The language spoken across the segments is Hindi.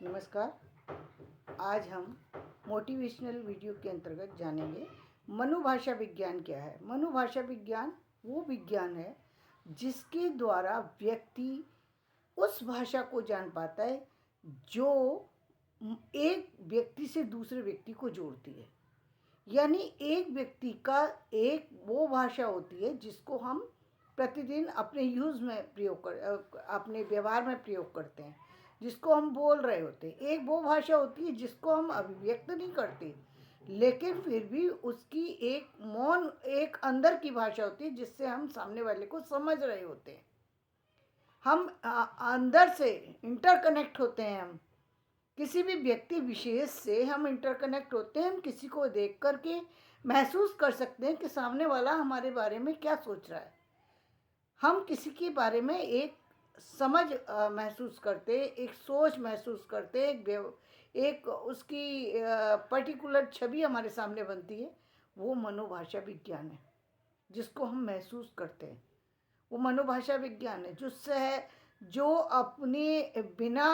नमस्कार। आज हम मोटिवेशनल वीडियो के अंतर्गत जानेंगे मनोभाषा विज्ञान क्या है। मनोभाषा विज्ञान वो विज्ञान है जिसके द्वारा व्यक्ति उस भाषा को जान पाता है जो एक व्यक्ति से दूसरे व्यक्ति को जोड़ती है। यानी एक व्यक्ति का एक वो भाषा होती है जिसको हम प्रतिदिन अपने यूज़ में प्रयोग कर अपने व्यवहार में प्रयोग करते हैं, जिसको हम बोल रहे होते हैं। एक वो भाषा होती है जिसको हम अभिव्यक्त नहीं करते, लेकिन फिर भी उसकी एक मौन एक अंदर की भाषा होती है जिससे हम सामने वाले को समझ रहे होते हैं। हम अंदर से इंटरकनेक्ट होते हैं। हम किसी भी व्यक्ति विशेष से हम इंटरकनेक्ट होते हैं। हम किसी को देख करके महसूस कर सकते हैं कि सामने वाला हमारे बारे में क्या सोच रहा है। हम किसी के बारे में एक समझ महसूस करते, एक सोच महसूस करते, एक उसकी पर्टिकुलर छवि हमारे सामने बनती है। वो मनोभाषा विज्ञान है जिसको हम महसूस करते हैं। वो मनोभाषा विज्ञान है जो अपने बिना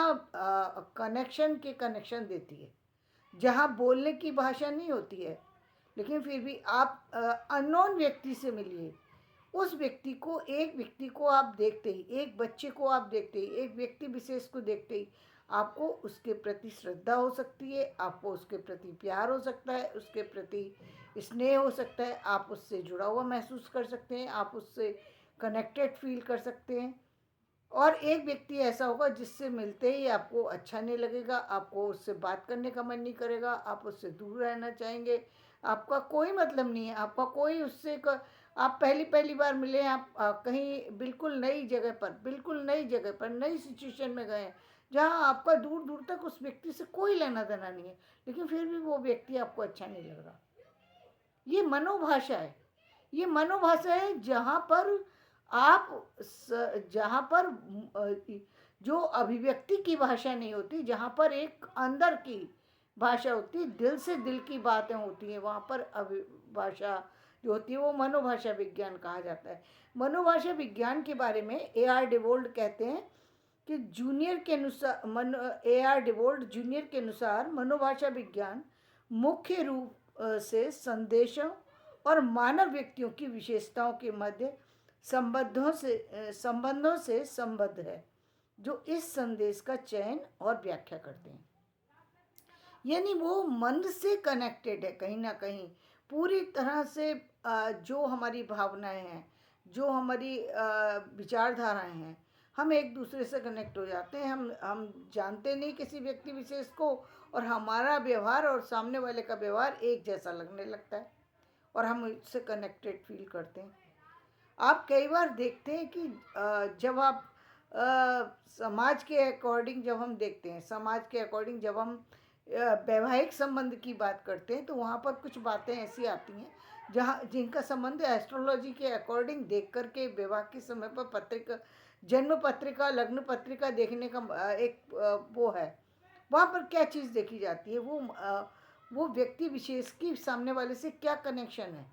कनेक्शन के कनेक्शन देती है। जहाँ बोलने की भाषा नहीं होती है, लेकिन फिर भी आप अननोन व्यक्ति से मिलिए, उस व्यक्ति को एक व्यक्ति को आप देखते ही, एक बच्चे को आप देखते ही, एक व्यक्ति विशेष को देखते ही आपको उसके प्रति श्रद्धा हो सकती है, आपको उसके प्रति प्यार हो सकता है, उसके प्रति स्नेह हो सकता है, आप उससे जुड़ा हुआ महसूस कर सकते हैं, आप उससे कनेक्टेड फील कर सकते हैं। और एक व्यक्ति ऐसा होगा जिससे मिलते ही आपको अच्छा नहीं लगेगा, आपको उससे बात करने का मन नहीं करेगा, आप उससे दूर रहना चाहेंगे। आपका कोई मतलब नहीं है, आपका कोई उससे आप पहली बार मिले, आप कहीं बिल्कुल नई जगह पर नई सिचुएशन में गए जहाँ आपका दूर दूर तक उस व्यक्ति से कोई लेना देना नहीं है, लेकिन फिर भी वो व्यक्ति आपको अच्छा नहीं लग रहा। ये मनोभाषा है। ये मनोभाषा है जहाँ पर जहाँ पर जो अभिव्यक्ति की भाषा नहीं होती, जहाँ पर एक अंदर की भाषा होती है, दिल से दिल की बातें होती हैं, वहाँ पर भाषा जो होती है वो मनोभाषा विज्ञान कहा जाता है। मनोभाषा विज्ञान के बारे में A.R. डिवोल्ड कहते हैं कि A.R. डिवोल्ड जूनियर के अनुसार मनोभाषा विज्ञान मुख्य रूप से संदेशों और मानव व्यक्तियों की विशेषताओं के मध्य संबंधों से संबद्ध है, जो इस संदेश का चयन और व्याख्या करते हैं। यानी वो मन से कनेक्टेड है कहीं ना कहीं, पूरी तरह से जो हमारी भावनाएं हैं, जो हमारी विचारधाराएं हैं, हम एक दूसरे से कनेक्ट हो जाते हैं। हम जानते नहीं किसी व्यक्ति विशेष को, और हमारा व्यवहार और सामने वाले का व्यवहार एक जैसा लगने लगता है और हम उससे कनेक्टेड फील करते हैं। आप कई बार देखते हैं कि जब आप समाज के अकॉर्डिंग जब हम देखते हैं, समाज के अकॉर्डिंग जब हम वैवाहिक संबंध की बात करते हैं, तो वहाँ पर कुछ बातें ऐसी आती हैं जहाँ जिनका संबंध एस्ट्रोलॉजी के अकॉर्डिंग देख करके विवाह के समय पर जन्म पत्रिका, लग्न पत्रिका देखने का एक वो है। वहाँ पर क्या चीज़ देखी जाती है, वो व्यक्ति विशेष की सामने वाले से क्या कनेक्शन है,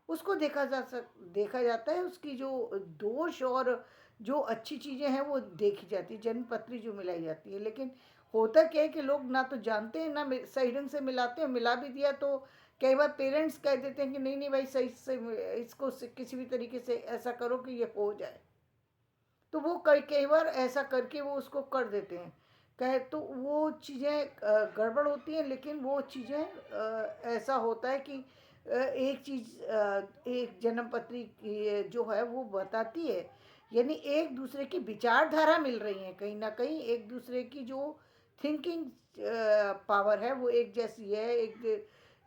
उसको देखा जाता है। उसकी जो दोष और जो अच्छी चीज़ें हैं वो देखी जाती है, जन्म पत्री जो मिलाई जाती है। लेकिन होता क्या है कि लोग ना तो जानते हैं, ना सही ढंग से मिलाते हैं। मिला भी दिया तो कई बार पेरेंट्स कह देते हैं कि नहीं नहीं भाई, सही से इसको किसी भी तरीके से ऐसा करो कि ये हो जाए। तो वो कई बार ऐसा करके वो उसको कर देते हैं, कहे तो वो चीज़ें गड़बड़ होती हैं। लेकिन वो चीज़ें ऐसा होता है कि एक चीज़ एक जन्म पत्री जो है वो बताती है, यानी एक दूसरे की विचारधारा मिल रही है, कहीं ना कहीं एक दूसरे की जो थिंकिंग पावर है वो एक जैसी है,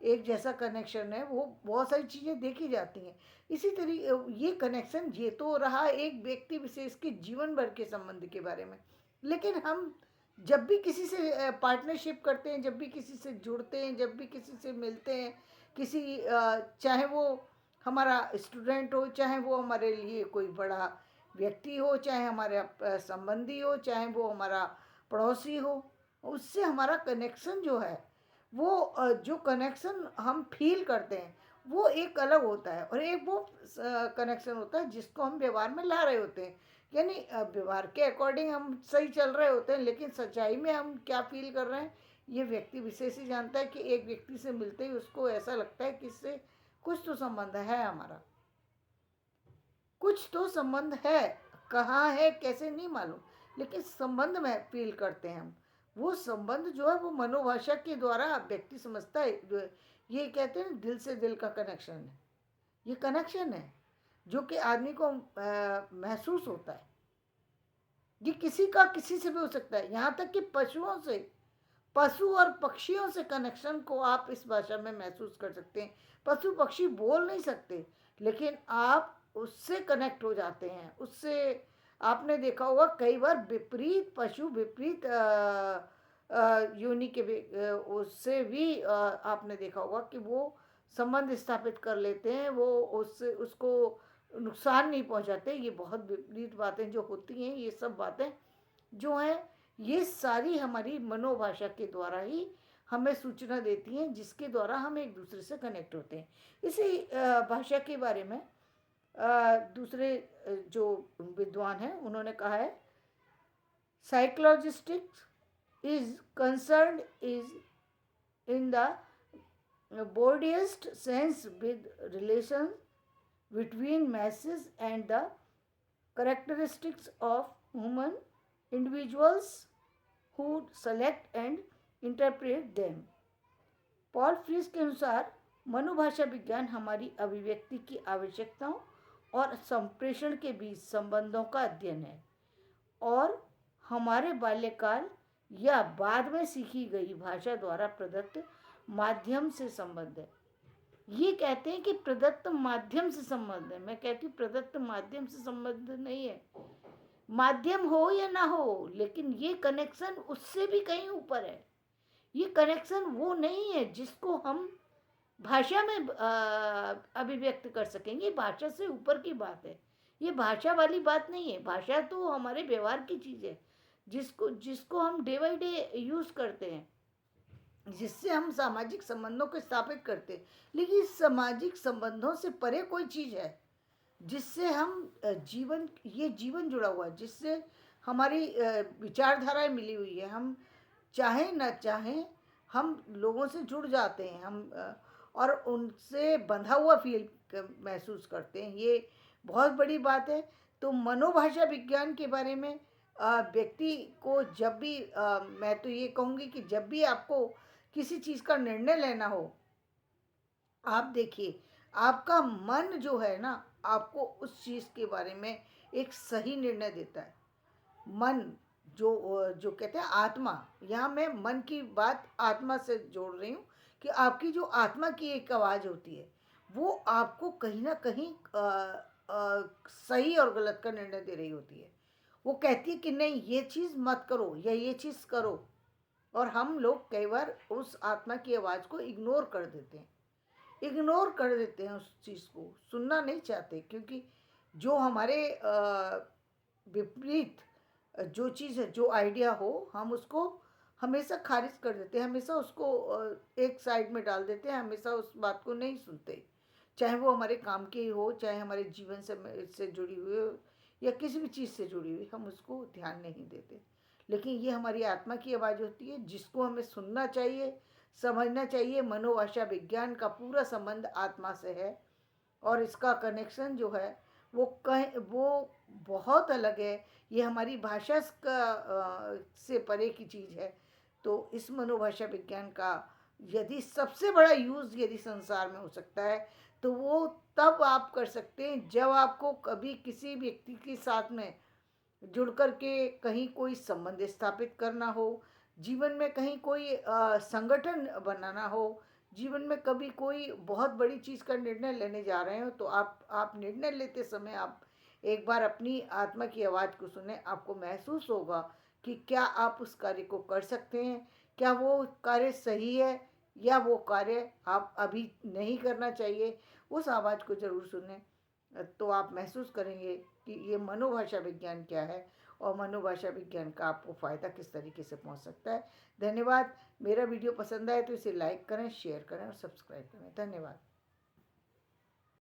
एक जैसा कनेक्शन है। वो बहुत सारी चीज़ें देखी जाती हैं। इसी तरीके ये कनेक्शन ये तो रहा एक व्यक्ति विशेष के जीवन भर के संबंध के बारे में। लेकिन हम जब भी किसी से पार्टनरशिप करते हैं, जब भी किसी से जुड़ते हैं, जब भी किसी से मिलते हैं, चाहे वो हमारा स्टूडेंट हो, चाहे वो हमारे लिए कोई बड़ा व्यक्ति हो, चाहे हमारे संबंधी हो, चाहे वो हमारा पड़ोसी हो, उससे हमारा कनेक्शन जो है वो जो कनेक्शन हम फील करते हैं वो एक अलग होता है। और एक वो कनेक्शन होता है जिसको हम व्यवहार में ला रहे होते हैं, यानी व्यवहार के अकॉर्डिंग हम सही चल रहे होते हैं, लेकिन सच्चाई में हम क्या फील कर रहे हैं ये व्यक्ति विशेष ही जानता है। कि एक व्यक्ति से मिलते ही उसको ऐसा लगता है कि इससे कुछ तो संबंध है हमारा, कुछ तो संबंध है, कहाँ है कैसे नहीं मालूम, लेकिन संबंध में फील करते हैं हम। वो संबंध जो है वो मनोभाषा के द्वारा व्यक्ति समझता है। ये कहते हैं दिल से दिल का कनेक्शन है, ये कनेक्शन है जो कि आदमी को महसूस होता है। ये किसी का किसी से भी हो सकता है, यहाँ तक कि पशुओं से, पशु और पक्षियों से कनेक्शन को आप इस भाषा में महसूस कर सकते हैं। पशु पक्षी बोल नहीं सकते, लेकिन आप उससे कनेक्ट हो जाते हैं। उससे आपने देखा होगा कई बार विपरीत पशु विपरीत योनि के उससे भी आपने देखा होगा कि वो संबंध स्थापित कर लेते हैं, वो उससे उसको नुकसान नहीं पहुंचाते। ये बहुत विपरीत बातें जो होती हैं, ये सब बातें जो हैं ये सारी हमारी मनोभाषा के द्वारा ही हमें सूचना देती हैं, जिसके द्वारा हम एक दूसरे से कनेक्ट होते हैं। इसी भाषा के बारे में दूसरे जो विद्वान हैं उन्होंने कहा है, साइकोलॉजिस्टिक्स is concerned is in the broadest sense with relations between masses and the characteristics of human individuals who select and interpret them. Paul Fries के अनुसार मनोभाषा विज्ञान हमारी अभिव्यक्ति की आवश्यकताओं और संप्रेषण के बीच संबंधों का अध्ययन है और हमारे बाल्यकाल या बाद में सीखी गई भाषा द्वारा प्रदत्त माध्यम से संबंध है। ये कहते हैं कि प्रदत्त माध्यम से संबंध है। मैं कहती हूँ प्रदत्त माध्यम से संबंध नहीं है, माध्यम हो या ना हो, लेकिन ये कनेक्शन उससे भी कहीं ऊपर है। ये कनेक्शन वो नहीं है जिसको हम भाषा में अभिव्यक्त कर सकेंगे। भाषा से ऊपर की बात है, ये भाषा वाली बात नहीं है। भाषा तो हमारे व्यवहार की चीज़ है, जिसको हम डे बाई डे यूज़ करते हैं, जिससे हम सामाजिक संबंधों को स्थापित करते हैं। लेकिन सामाजिक संबंधों से परे कोई चीज़ है जिससे हम जीवन जुड़ा हुआ है, जिससे हमारी विचारधाराएं मिली हुई है। हम चाहें ना चाहें हम लोगों से जुड़ जाते हैं, हम और उनसे बंधा हुआ फील महसूस करते हैं। ये बहुत बड़ी बात है। तो मनोभाषा विज्ञान के बारे में व्यक्ति को जब भी मैं तो ये कहूँगी कि जब भी आपको किसी चीज़ का निर्णय लेना हो, आप देखिए आपका मन जो है ना, आपको उस चीज़ के बारे में एक सही निर्णय देता है। मन जो कहते हैं आत्मा, यहाँ मैं मन की बात आत्मा से जोड़ रही हूँ कि आपकी जो आत्मा की एक आवाज़ होती है वो आपको कहीं ना कहीं सही और गलत का निर्णय दे रही होती है। वो कहती है कि नहीं ये चीज़ मत करो या ये चीज़ करो, और हम लोग कई बार उस आत्मा की आवाज़ को इग्नोर कर देते हैं, उस चीज़ को सुनना नहीं चाहते, क्योंकि जो हमारे विपरीत जो चीज़ है, जो आइडिया हो, हम उसको हमेशा खारिज कर देते हैं, हमेशा उसको एक साइड में डाल देते हैं, हमेशा उस बात को नहीं सुनते। चाहे वो हमारे काम की हो, चाहे हमारे जीवन से जुड़ी हुई हो या किसी भी चीज़ से जुड़ी हुई, हम उसको ध्यान नहीं देते। लेकिन ये हमारी आत्मा की आवाज़ होती है जिसको हमें सुनना चाहिए, समझना चाहिए। मनोभाषा विज्ञान का पूरा संबंध आत्मा से है और इसका कनेक्शन जो है वो बहुत अलग है। ये हमारी भाषा से परे की चीज़ है। तो इस मनोभाषा विज्ञान का यदि सबसे बड़ा यूज़ यदि संसार में हो सकता है तो वो तब आप कर सकते हैं जब आपको कभी किसी व्यक्ति के साथ में जुड़ कर के कहीं कोई संबंध स्थापित करना हो, जीवन में कहीं कोई संगठन बनाना हो, जीवन में कभी कोई बहुत बड़ी चीज़ का निर्णय लेने जा रहे हो, तो आप निर्णय लेते समय आप एक बार अपनी आत्मा की आवाज़ को सुने। आपको महसूस होगा कि क्या आप उस कार्य को कर सकते हैं, क्या वो कार्य सही है या वो कार्य आप अभी नहीं करना चाहिए। उस आवाज़ को ज़रूर सुने, तो आप महसूस करेंगे कि ये मनोभाषा विज्ञान क्या है और मनोभाषा विज्ञान का आपको फ़ायदा किस तरीके से पहुंच सकता है। धन्यवाद। मेरा वीडियो पसंद आए तो इसे लाइक करें, शेयर करें और सब्सक्राइब करें। धन्यवाद।